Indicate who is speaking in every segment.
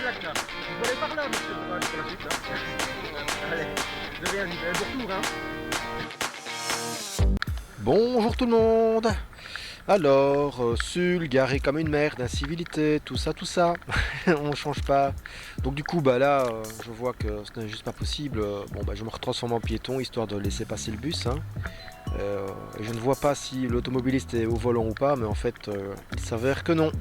Speaker 1: plaque là. Vous allez par là, monsieur. Ouais, c'est pour la suite là. Allez, de rien dit. Bon retour, hein.
Speaker 2: Bonjour tout le monde. Alors, Sul, garé comme une merde, incivilité, tout ça, on change pas. Donc du coup, bah là, je vois que ce n'est juste pas possible. Bon, bah je me retransforme en piéton, histoire de laisser passer le bus, hein. Je ne vois pas si l'automobiliste est au volant ou pas, mais en fait, il s'avère que non.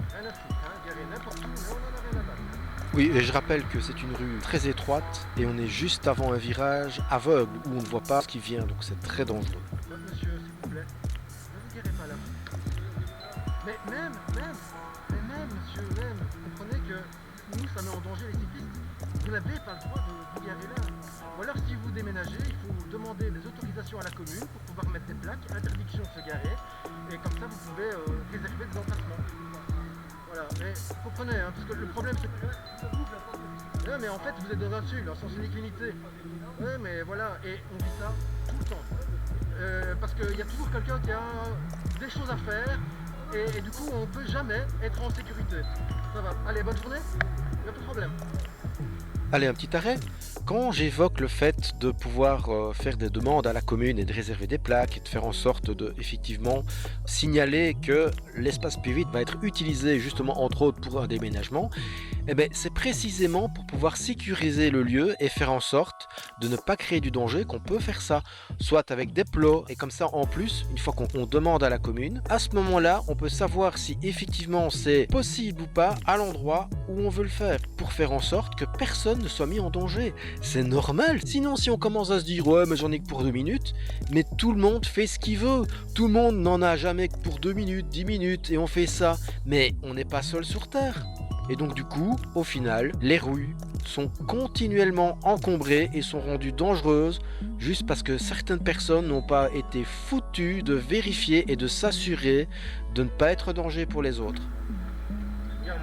Speaker 1: Rien à foutre, hein. Garé n'importe où, mais on en a rien à battre.
Speaker 2: Oui, et je rappelle que c'est une rue très étroite, et on est juste avant un virage aveugle, où on ne voit pas ce qui vient, donc c'est très dangereux.
Speaker 1: Monsieur, s'il vous plaît. Ne vous garez pas là. Mais même, monsieur, même. Vous comprenez que nous, ça met en danger les cyclistes. Vous n'avez pas le droit de vous garer là. Ou alors, si vous déménagez, il faut demander des autorisations à la commune pour pouvoir mettre des plaques, interdiction de se garer. Et comme ça, vous pouvez réserver des emplacements. Voilà, mais vous comprenez, hein, parce que le problème c'est que... Ouais, mais en fait vous êtes dans un sud, en sens unique limité. Ouais, mais voilà, et on vit ça tout le temps. Parce qu'il y a toujours quelqu'un qui a des choses à faire, et du coup on peut jamais être en sécurité. Ça va, allez, bonne journée, il n'y a pas de problème.
Speaker 2: Allez, un petit arrêt. Quand j'évoque le fait de pouvoir faire des demandes à la commune et de réserver des plaques et de faire en sorte de effectivement signaler que l'espace public va être utilisé justement entre autres pour un déménagement, eh ben, c'est précisément pour pouvoir sécuriser le lieu et faire en sorte de ne pas créer du danger qu'on peut faire ça, soit avec des plots et comme ça en plus, une fois qu'on demande à la commune, à ce moment-là, on peut savoir si effectivement c'est possible ou pas à l'endroit où on veut le faire pour faire en sorte que personne ne soit mis en danger. C'est normal. Sinon, si on commence à se dire ouais, mais j'en ai que pour 2 minutes, mais tout le monde fait ce qu'il veut. Tout le monde n'en a jamais que pour 2 minutes, 10 minutes, et on fait ça. Mais on n'est pas seul sur Terre. Et donc du coup, au final, les rues sont continuellement encombrées et sont rendues dangereuses juste parce que certaines personnes n'ont pas été foutues de vérifier et de s'assurer de ne pas être danger pour les autres.
Speaker 1: Regarde.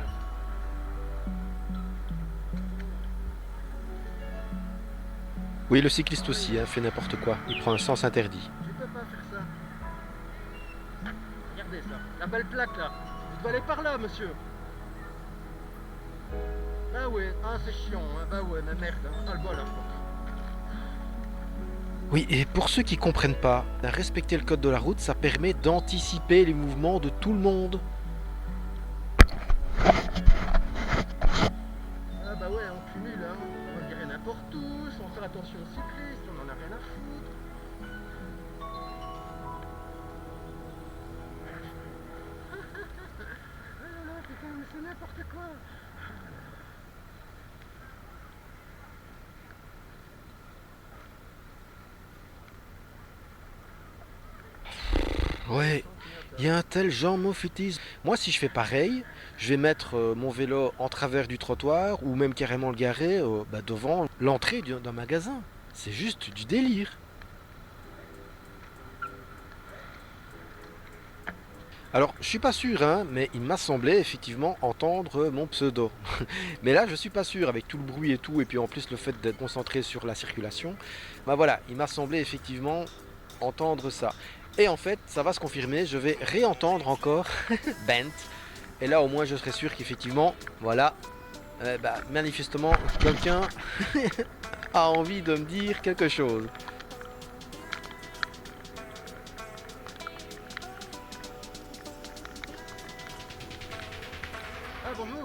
Speaker 2: Oui, le cycliste aussi fait n'importe quoi. Il prend un sens interdit.
Speaker 1: Je peux pas faire ça. Regardez ça, la belle plaque là. Vous devez aller par là, monsieur. Bah ouais, ah c'est chiant, hein. Bah ouais, mais merde, hein. Ah le bol là.
Speaker 2: Oui, et pour ceux qui comprennent pas, respecter le code de la route, ça permet d'anticiper les mouvements de tout le monde.
Speaker 1: Ah bah ouais, on cumule, hein. On va se garer n'importe où, sans faire attention aux cyclistes, on en a rien à foutre. Ah là là, putain, mais c'est n'importe quoi.
Speaker 2: Ouais, il y a un tel genre maufitisme. Moi, si je fais pareil, je vais mettre mon vélo en travers du trottoir ou même carrément le garer devant l'entrée d'un magasin. C'est juste du délire. Alors, je suis pas sûr, hein, mais il m'a semblé effectivement entendre mon pseudo. Mais là, je suis pas sûr avec tout le bruit et tout, et puis en plus le fait d'être concentré sur la circulation. Bah voilà, il m'a semblé effectivement entendre ça. Et en fait, ça va se confirmer, je vais réentendre encore Bent. Et là, au moins, je serai sûr qu'effectivement, voilà, manifestement, quelqu'un a envie de me dire quelque chose.
Speaker 1: Ah bonjour.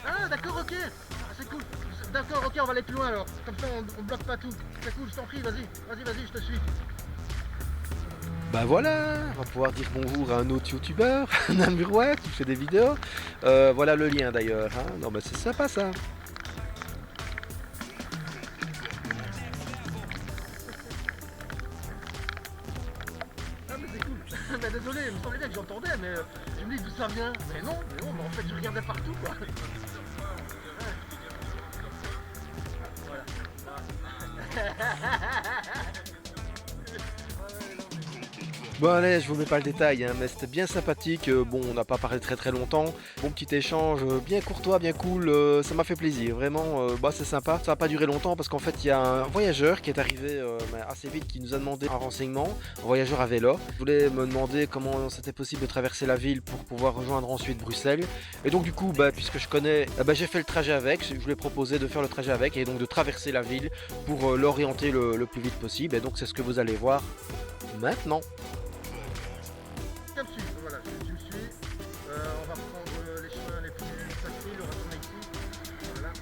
Speaker 1: Ah d'accord, ok. Ah, c'est cool. D'accord, ok, on va aller plus loin alors. Comme ça on bloque pas tout. C'est cool, je t'en prie, vas-y. Vas-y, je te suis.
Speaker 2: Bah voilà, on va pouvoir dire bonjour à un autre youtubeur, Namurois, qui fait des vidéos. Voilà le lien d'ailleurs, hein. Non mais c'est sympa ça.
Speaker 1: Ah mais c'est cool. Mais désolé, il me semblait bien que j'entendais, mais je me dis d'où ça vient. Mais non, mais en fait je regardais partout quoi. Voilà.
Speaker 2: Bon allez, je vous mets pas le détail, hein, mais c'était bien sympathique. Bon, on n'a pas parlé très longtemps. Bon petit échange, bien courtois, bien cool. Ça m'a fait plaisir, vraiment. Bah c'est sympa. Ça n'a pas duré longtemps parce qu'en fait il y a un voyageur qui est arrivé assez vite, qui nous a demandé un renseignement. Un voyageur à vélo. Il voulait me demander comment c'était possible de traverser la ville pour pouvoir rejoindre ensuite Bruxelles. Et donc du coup, bah, puisque je connais, j'ai fait le trajet avec. Je lui ai proposé de faire le trajet avec et donc de traverser la ville pour l'orienter le plus vite possible. Et donc c'est ce que vous allez voir maintenant.
Speaker 1: Comme suit, voilà, tu me suis. On va prendre les chemins les plus faciles, on va tourner ici. Voilà.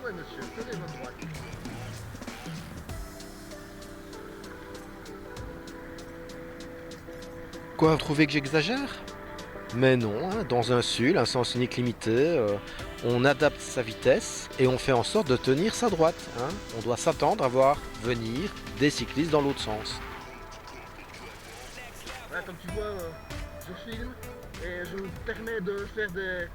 Speaker 1: Ouais, monsieur, tenez votre droite.
Speaker 2: Quoi, vous trouvez que j'exagère? Mais non, hein, dans un SUL, un sens unique limité, on adapte sa vitesse et on fait en sorte de tenir sa droite. Hein. On doit s'attendre à voir venir des cyclistes dans l'autre sens.
Speaker 1: Voilà, comme tu vois, je filme et je me permets de faire des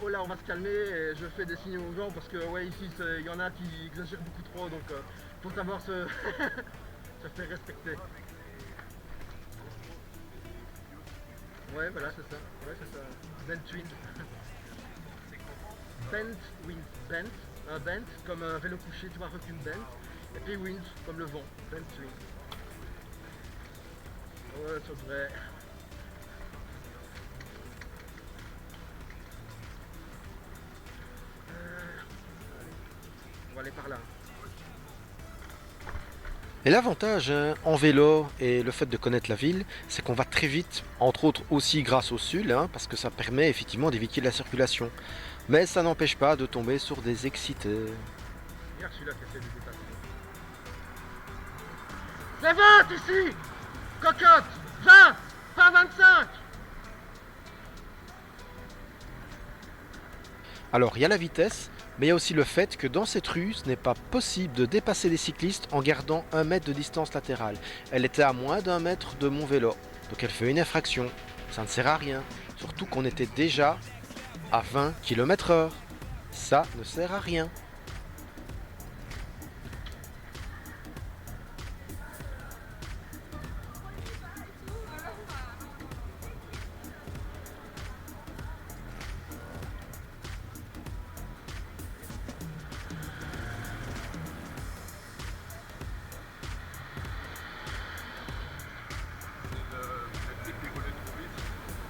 Speaker 1: oh là on va se calmer et je fais des signaux aux gens parce que ouais ici il y en a qui exagèrent beaucoup trop donc faut savoir se faire respecter. Ouais voilà c'est ça, ouais c'est ça. Bent wind. Bent wind, bent, un bent comme un vélo couché, tu vois recul bent, et puis wind comme le vent, bent wind. Ouais ça devrait. On va aller par là.
Speaker 2: Et l'avantage hein, en vélo et le fait de connaître la ville, c'est qu'on va très vite, entre autres aussi grâce au SUL, hein, parce que ça permet effectivement d'éviter la circulation. Mais ça n'empêche pas de tomber sur des excités.
Speaker 1: Regarde celui-là qui essaie de dépasser. C'est 20 ici! Cocotte! 20! Pas 25!
Speaker 2: Alors il y a la vitesse, mais il y a aussi le fait que dans cette rue, ce n'est pas possible de dépasser les cyclistes en gardant 1 mètre de distance latérale. Elle était à moins d'1 mètre de mon vélo, donc elle fait une infraction. Ça ne sert à rien, surtout qu'on était déjà à 20 km/h. Ça ne sert à rien.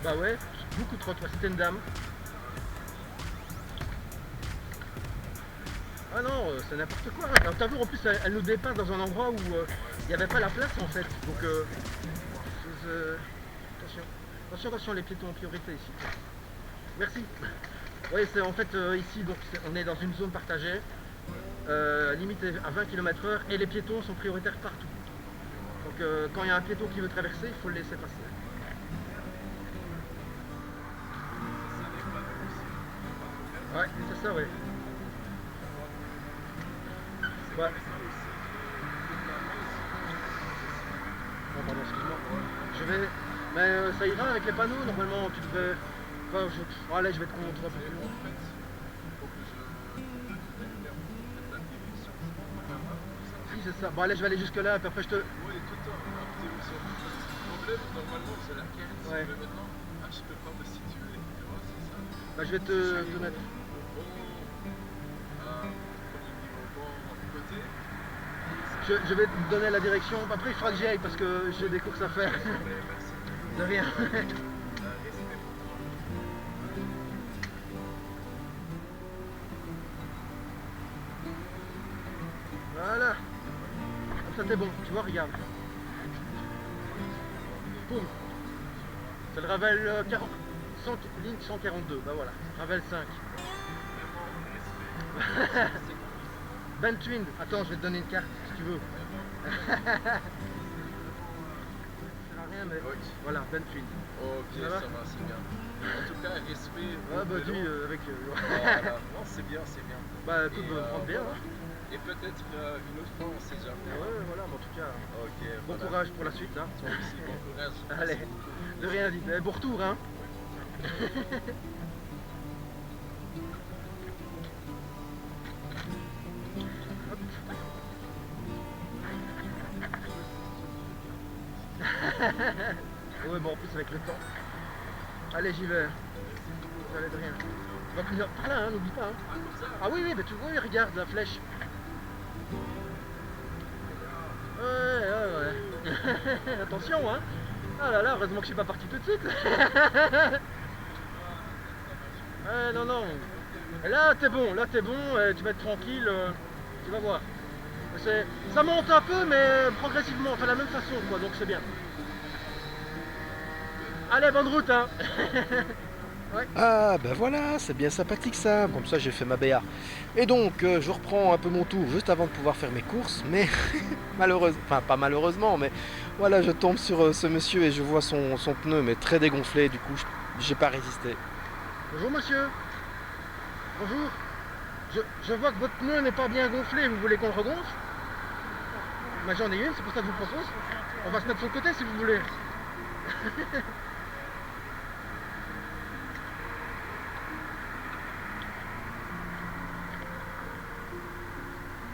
Speaker 1: Bah ouais, beaucoup trop, toi, c'était une dame. Ah non, c'est n'importe quoi. Alors, t'as vu, en plus, elle nous dépasse dans un endroit où il n'y avait pas la place en fait. Donc, attention, attention, les piétons en priorité ici. Merci. Oui, c'est en fait ici, donc on est dans une zone partagée, limite à 20 km/h et les piétons sont prioritaires partout. Donc, quand il y a un piéton qui veut traverser, il faut le laisser passer. Ouais, c'est ça, ouais. Ouais. Oh, pardon, excuse-moi. Je vais. Mais ça ira avec les panneaux, normalement, tu devrais. Enfin, oh, allez, je vais te montrer un peu plus loin. Si, c'est ça. Bon, allez, je vais aller jusque-là, puis après je te.
Speaker 3: Oui, tout le temps. Le problème, normalement, c'est laquelle?
Speaker 1: Ouais.
Speaker 3: Mais maintenant, je peux pas me situer. Tu vois, c'est ça.
Speaker 1: Bah, je vais te mettre. Je vais te donner la direction. Après, il faudra que j'y aille parce que j'ai des courses à faire. De rien. Voilà. Comme ça, t'es bon. Tu vois, regarde. Boum. C'est le Ravel 40. Ligne 142. Bah voilà. Ravel 5. Bentwind. Attends, je vais te donner une carte si tu veux. Ça sert à rien, mais voilà, Bentwind.
Speaker 3: Ok, ça va, c'est bien. En tout cas, respect.
Speaker 1: Ah bah dis avec...
Speaker 3: Voilà. Non, c'est bien, c'est bien.
Speaker 1: Bah écoute, prends bien. Hein.
Speaker 3: Et peut-être une autre fois, on sait jamais.
Speaker 1: Ouais, voilà, mais en tout cas,
Speaker 3: Ok,
Speaker 1: bon
Speaker 3: voilà.
Speaker 1: courage pour la suite, hein.
Speaker 3: Toi aussi, bon courage.
Speaker 1: Allez, de rien dit. Bon retour, hein. Hop. Ouais, bon, en plus avec le temps. Allez, j'y vais. Allez, de rien. Tu vas finir par là, hein, n'oublie pas. Hein.
Speaker 3: Ah, comme ça?
Speaker 1: Ah oui, oui, mais tu vois, regarde la flèche. Ouais, ouais, ouais. Attention, hein. Ah là là, heureusement que je suis pas parti tout de suite. Ouais, non, non. Et là, t'es bon, tu vas être tranquille, tu vas voir. Ça monte un peu, mais progressivement, enfin la même façon, quoi, donc c'est bien. Allez, bonne route, hein.
Speaker 2: Ah ben voilà, c'est bien sympathique ça, comme ça j'ai fait ma BA. Et donc je reprends un peu mon tour juste avant de pouvoir faire mes courses, mais malheureusement, enfin pas malheureusement, mais voilà, je tombe sur ce monsieur et je vois son pneu mais très dégonflé, du coup j'ai pas résisté.
Speaker 1: Bonjour, monsieur. Bonjour. Je vois que votre pneu n'est pas bien gonflé, vous voulez qu'on le regonfle? Bah, j'en ai une, c'est pour ça que je vous propose. On va se mettre sur le côté si vous voulez.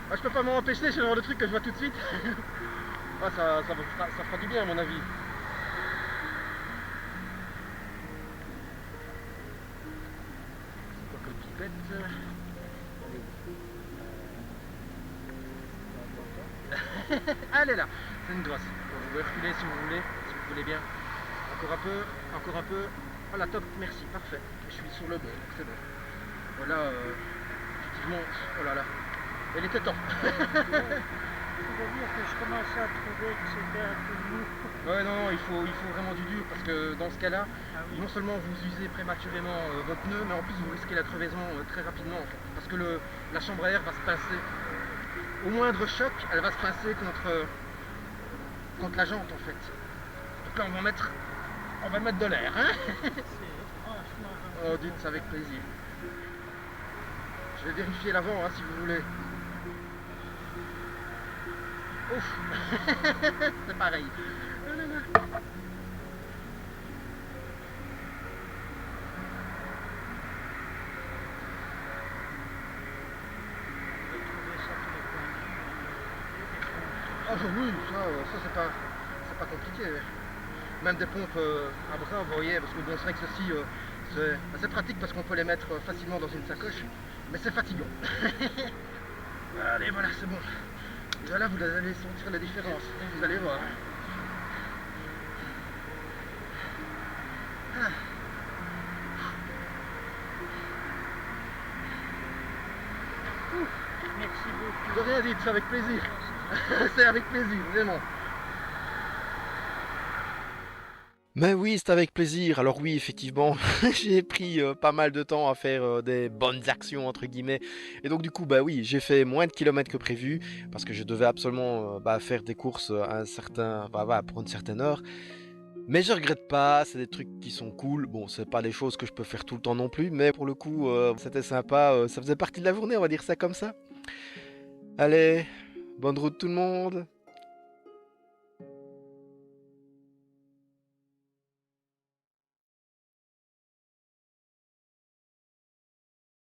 Speaker 1: Ah, je peux pas m'en empêcher, c'est le genre de truc que je vois tout de suite. Ah, ça fera du bien à mon avis. C'est quoi comme pipette? Elle est là, c'est une grosse. Bon, vous pouvez reculer si vous voulez bien. Encore un peu, encore un peu. Voilà, top, merci, parfait. Je suis sur le bon, donc c'est bon. Voilà, effectivement, oh là là, elle était temps.
Speaker 4: C'est-à-dire que je commençais à trouver que c'était un peu mou.
Speaker 1: Ouais, non, non, il faut vraiment du dur parce que dans ce cas-là,
Speaker 4: Ah oui.
Speaker 1: non seulement vous usez prématurément votre pneu, mais en plus vous risquez la crevaison très rapidement en fait. Parce que la chambre à air va se passer, au moindre choc, elle va se passer contre la jante en fait. Donc là on va mettre de l'air, hein.
Speaker 4: C'est franchement
Speaker 1: Oh, dites, c'est avec plaisir. Je vais vérifier l'avant hein, si vous voulez. Ouf. C'est pareil. Ah oui, ça c'est pas compliqué. Même des pompes à bras, vous voyez, parce que bon, c'est vrai que ceci, c'est pratique parce qu'on peut les mettre facilement dans une sacoche, mais c'est fatigant. Allez, voilà, c'est bon. Déjà là, vous allez sentir la différence, vous allez voir. Ah.
Speaker 4: merci beaucoup.
Speaker 1: De rien dit, c'est avec plaisir. C'est avec plaisir, vraiment.
Speaker 2: Mais oui, c'est avec plaisir. Alors oui, effectivement, j'ai pris pas mal de temps à faire des bonnes actions entre guillemets. Et donc du coup, bah oui, j'ai fait moins de kilomètres que prévu parce que je devais absolument faire des courses à un certain, voilà, pour une certaine heure. Mais je regrette pas, c'est des trucs qui sont cool. Bon, c'est pas des choses que je peux faire tout le temps non plus, mais pour le coup, c'était sympa. Ça faisait partie de la journée, on va dire ça comme ça. Allez, bonne route tout le monde.